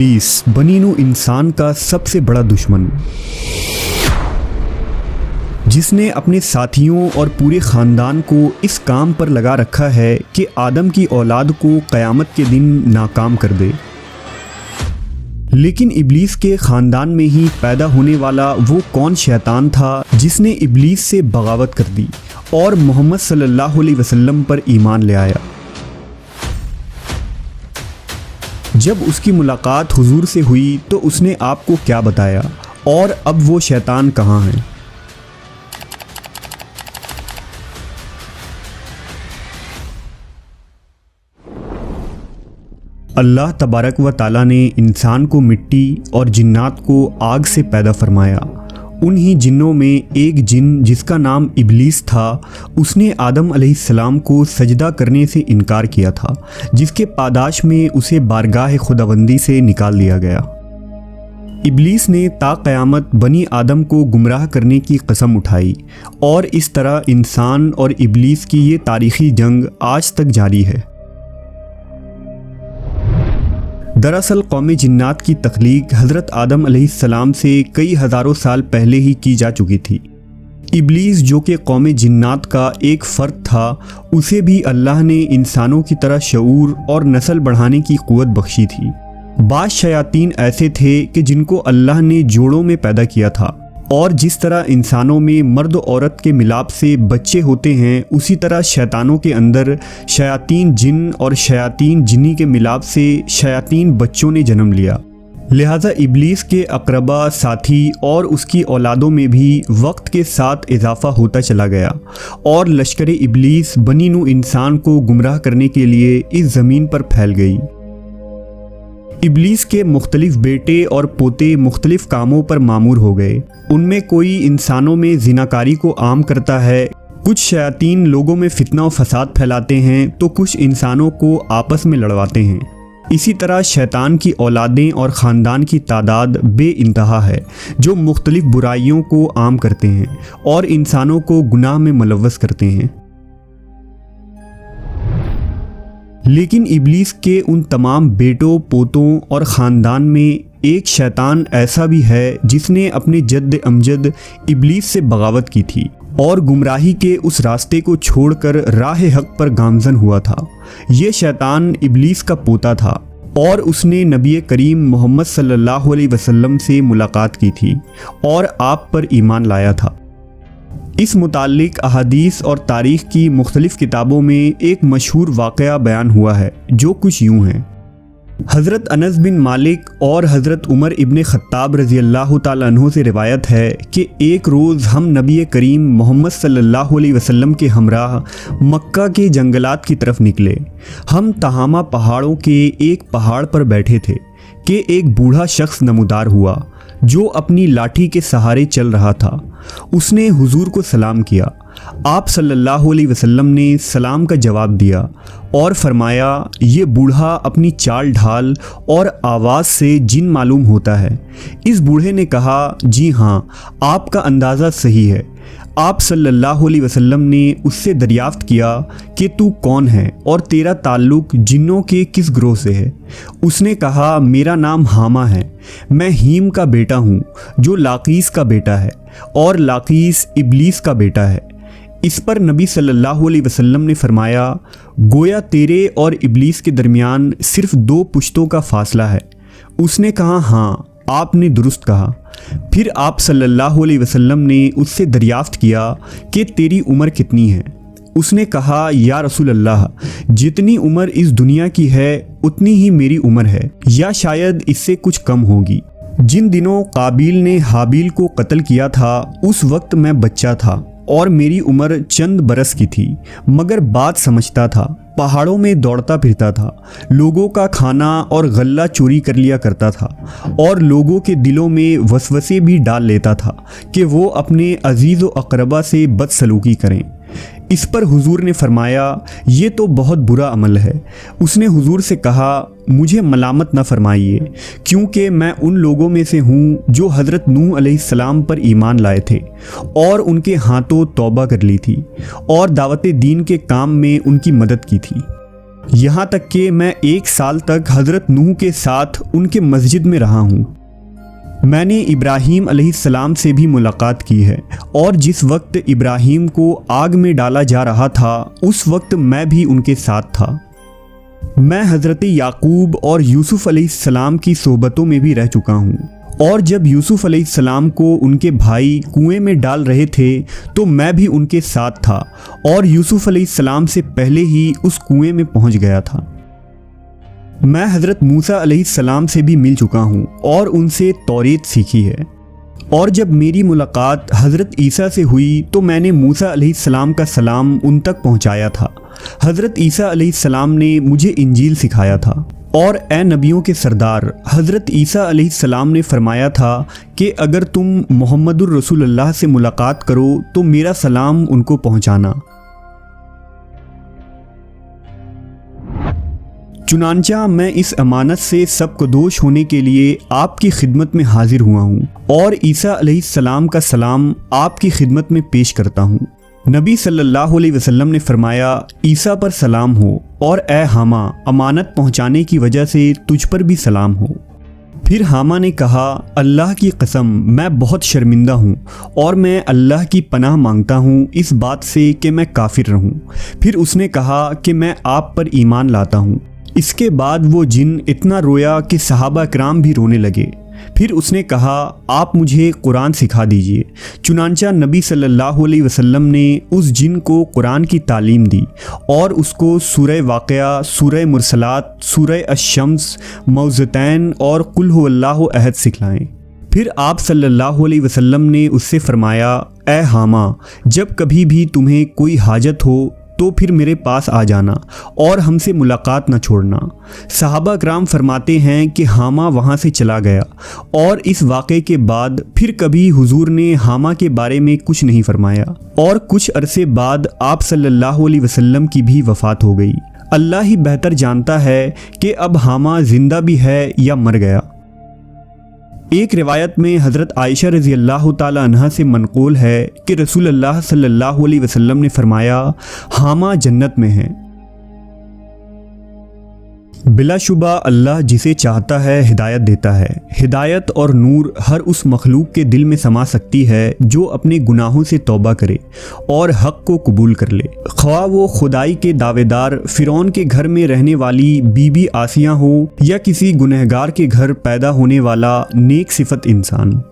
इब्लीस बनीनु इंसान का सबसे बड़ा दुश्मन, जिसने अपने साथियों और पूरे ख़ानदान को इस काम पर लगा रखा है कि आदम की औलाद को क़यामत के दिन नाकाम कर दे। लेकिन इब्लीस के ख़ानदान में ही पैदा होने वाला वो कौन शैतान था जिसने इब्लीस से बगावत कर दी और मोहम्मद सल्लल्लाहु अलैहि वसल्लम पर ईमान ले आया। जब उसकी मुलाकात हुजूर से हुई तो उसने आपको क्या बताया और अब वो शैतान कहाँ है? अल्लाह तबारक व ताला ने इंसान को मिट्टी और जिन्नात को आग से पैदा फरमाया। उन्हीं जिन्नों में एक जिन जिसका नाम इब्लीस था, उसने आदम अलैहिस्सलाम को सजदा करने से इनकार किया था, जिसके पादाश में उसे बारगाह खुदाबंदी से निकाल दिया गया। इब्लीस ने ता क़यामत बनी आदम को गुमराह करने की कसम उठाई और इस तरह इंसान और इब्लीस की ये तारीख़ी जंग आज तक जारी है। दरअसल कौम जिन्नात की तख्लीक हज़रत आदम अलैहिस्सलाम से कई हज़ारों साल पहले ही की जा चुकी थी। इब्लीस जो कि कौम जिन्नात का एक फ़र्द था, उसे भी अल्लाह ने इंसानों की तरह शऊर और नस्ल बढ़ाने की क़ुव्वत बख्शी थी। बाज़ शयातीन ऐसे थे कि जिनको अल्लाह ने जोड़ों में पैदा किया था, और जिस तरह इंसानों में मर्द औरत के मिलाप से बच्चे होते हैं, उसी तरह शैतानों के अंदर शयातीन जिन और शयातीन जिन्नी के मिलाप से शयातीन बच्चों ने जन्म लिया। लिहाजा इब्लीस के अक़रबा, साथी और उसकी औलादों में भी वक्त के साथ इजाफ़ा होता चला गया और लश्कर इब्लीस बनीनु इंसान को गुमराह करने के लिए इस ज़मीन पर फैल गई। इब्लीस के मुख्तलिफ बेटे और पोते मुख्तलिफ कामों पर मामूर हो गए। उनमें कोई इंसानों में ज़िनाकारी को आम करता है, कुछ शयातीन लोगों में फितना और फसाद फैलाते हैं, तो कुछ इंसानों को आपस में लड़वाते हैं। इसी तरह शैतान की औलादें और ख़ानदान की तादाद बेइंतहा है, जो मुख्तलिफ बुराइयों को आम करते हैं और इंसानों को गुनाह में मुलव्वस करते हैं। लेकिन इब्लीस के उन तमाम बेटों, पोतों और ख़ानदान में एक शैतान ऐसा भी है जिसने अपने जद्द अमजद इब्लीस से बगावत की थी और गुमराही के उस रास्ते को छोड़कर राह हक़ पर गामज़न हुआ था। ये शैतान इब्लीस का पोता था और उसने नबी करीम मोहम्मद सल्लल्लाहु अलैहि वसल्लम से मुलाकात की थी और आप पर ईमान लाया था। इस मुताल्लिक़ अहादीस और तारीख़ की मुख्तलिफ़ किताबों में एक मशहूर वाक़या बयान हुआ है, जो कुछ यूँ है। हज़रत अनस बिन मालिक और हज़रत उमर इब्न ख़त्ताब रज़ी अल्लाह तआला अन्हु से रिवायत है कि एक रोज़ हम नबी करीम मोहम्मद सल्लल्लाहु अलैहि वसल्लम के हमराह मक्का के जंगलात की तरफ निकले। हम तहामा पहाड़ों के एक पहाड़ पर बैठे थे कि एक बूढ़ा शख्स नमूदार हुआ जो अपनी लाठी के सहारे चल रहा था। उसने हुजूर को सलाम किया। आप सल्लल्लाहु अलैहि वसल्लम ने सलाम का जवाब दिया और फरमाया, ये बूढ़ा अपनी चाल ढाल और आवाज़ से जिन मालूम होता है। इस बूढ़े ने कहा, जी हाँ, आपका अंदाज़ा सही है। आप सल्लल्लाहु अलैहि वसल्लम ने उससे दरियाफ्त किया कि तू कौन है और तेरा ताल्लुक़ जिन्नों के किस ग्रोह से है। उसने कहा, मेरा नाम हामा है, मैं हीम का बेटा हूँ जो लाकीस का बेटा है और लाकीस इब्लीस का बेटा है। इस पर नबी सल्लल्लाहु अलैहि वसल्लम ने फरमाया, गोया तेरे और इब्लीस के दरमियान सिर्फ 2 पुश्तों का फासला है। उसने कहा, हाँ, आपने दुरुस्त कहा। फिर आप सल्लल्लाहु अलैहि वसल्लम ने उससे दरियाफ्त किया कि तेरी उम्र कितनी है। उसने कहा, या रसूल अल्लाह, जितनी उम्र इस दुनिया की है उतनी ही मेरी उम्र है, या शायद इससे कुछ कम होगी। जिन दिनों काबिल ने हाबिल को कत्ल किया था, उस वक्त मैं बच्चा था और मेरी उम्र चंद बरस की थी, मगर बात समझता था। पहाड़ों में दौड़ता फिरता था, लोगों का खाना और गल्ला चोरी कर लिया करता था और लोगों के दिलों में वसवसे भी डाल लेता था कि वो अपने अजीज़ व अक़रबा से बदसलूकी करें। इस पर हुजूर ने फरमाया, ये तो बहुत बुरा अमल है। उसने हुजूर से कहा, मुझे मलामत न फरमाइए, क्योंकि मैं उन लोगों में से हूँ जो हज़रत नूह अलैहिस्सलाम पर ईमान लाए थे और उनके हाथों तौबा कर ली थी और दावत दीन के काम में उनकी मदद की थी। यहाँ तक कि मैं 1 साल तक हज़रत नूह के साथ उनके मस्जिद में रहा हूँ। मैंने इब्राहीम अलैहिस्सलाम से भी मुलाकात की है और जिस वक्त इब्राहीम को आग में डाला जा रहा था उस वक्त मैं भी उनके साथ था। मैं हज़रत याकूब और यूसुफ़ अलैहिस्सलाम की सोहबतों में भी रह चुका हूँ और जब यूसुफ़ अलैहिस्सलाम को उनके भाई कुएं में डाल रहे थे तो मैं भी उनके साथ था और यूसुफ़ अलैहिस्सलाम से पहले ही उस कुएं में पहुँच गया था। मैं हज़रत मूसा अलैहिस्सलाम से भी मिल चुका हूँ और उनसे तौरेत सीखी है और जब मेरी मुलाकात हज़रत ईसा से हुई तो मैंने मूसा अलैहिस्सलाम का सलाम उन तक पहुँचाया था। हज़रत ईसा अलैहिस्सलाम ने मुझे इंजील सिखाया था और ए नबियों के सरदार हज़रत ईसा अलैहिस्सलाम ने फरमाया था कि अगर तुम मोहम्मदुर रसूलुल्लाह से मुलाकात करो तो मेरा सलाम उनको पहुँचाना। चुनांचा मैं इस अमानत से सबकदोश होने के लिए आपकी खिदमत में हाजिर हुआ हूँ और ईसा अलैहिस्सलाम का सलाम आपकी खिदमत में पेश करता हूँ। नबी सल्लल्लाहु अलैहि वसल्लम ने फरमाया, ईसा पर सलाम हो और ए हामा, अमानत पहुँचाने की वजह से तुझ पर भी सलाम हो। फिर हामा ने कहा, अल्लाह की कसम मैं बहुत शर्मिंदा हूँ और मैं अल्लाह की पनाह मांगता हूँ इस बात से कि मैं काफिर रहूँ। फिर उसने कहा कि मैं आप पर ईमान लाता हूँ। इसके बाद वो जिन इतना रोया कि सहाबा कराम भी रोने लगे। फिर उसने कहा, आप मुझे कुरान सिखा दीजिए। चुनांचा नबी सल्लल्लाहु अलैहि वसल्लम ने उस जिन को कुरान की तालीम दी और उसको सूरह वाक़या, सूरह मुरसलात, सूरह अश-शम्स, मौज़तैन और कुल हुवल्लाहु अहद सिखलाएं। फिर आप सल्लल्लाहु अलैहि वसल्लम ने उससे फरमाया, ए हामा, जब कभी भी तुम्हें कोई हाजत हो तो फिर मेरे पास आ जाना और हमसे मुलाकात न छोड़ना। सहाबा कराम फरमाते हैं कि हामा वहाँ से चला गया और इस वाक़े के बाद फिर कभी हुजूर ने हामा के बारे में कुछ नहीं फरमाया और कुछ अरसे बाद आप सल्लल्लाहु अलैहि वसल्लम की भी वफ़ात हो गई। अल्लाह ही बेहतर जानता है कि अब हामा ज़िंदा भी है या मर गया। एक रिवायत में हज़रत आयशा रज़ी अल्लाह ताला अन्हा से मनक़ूल है कि रसूलुल्लाह सल्लल्लाहु अलैहि वसल्लम ने फरमाया, हामा जन्नत में है। बिलाशुबा अल्लाह जिसे चाहता है हिदायत देता है। हिदायत और नूर हर उस मखलूक के दिल में समा सकती है जो अपने गुनाहों से तौबा करे और हक़ को कबूल कर ले, ख्वाह वो खुदाई के दावेदार फ़िरौन के घर में रहने वाली बीबी आसिया हो या किसी गुनहगार के घर पैदा होने वाला नेक सिफत इंसान।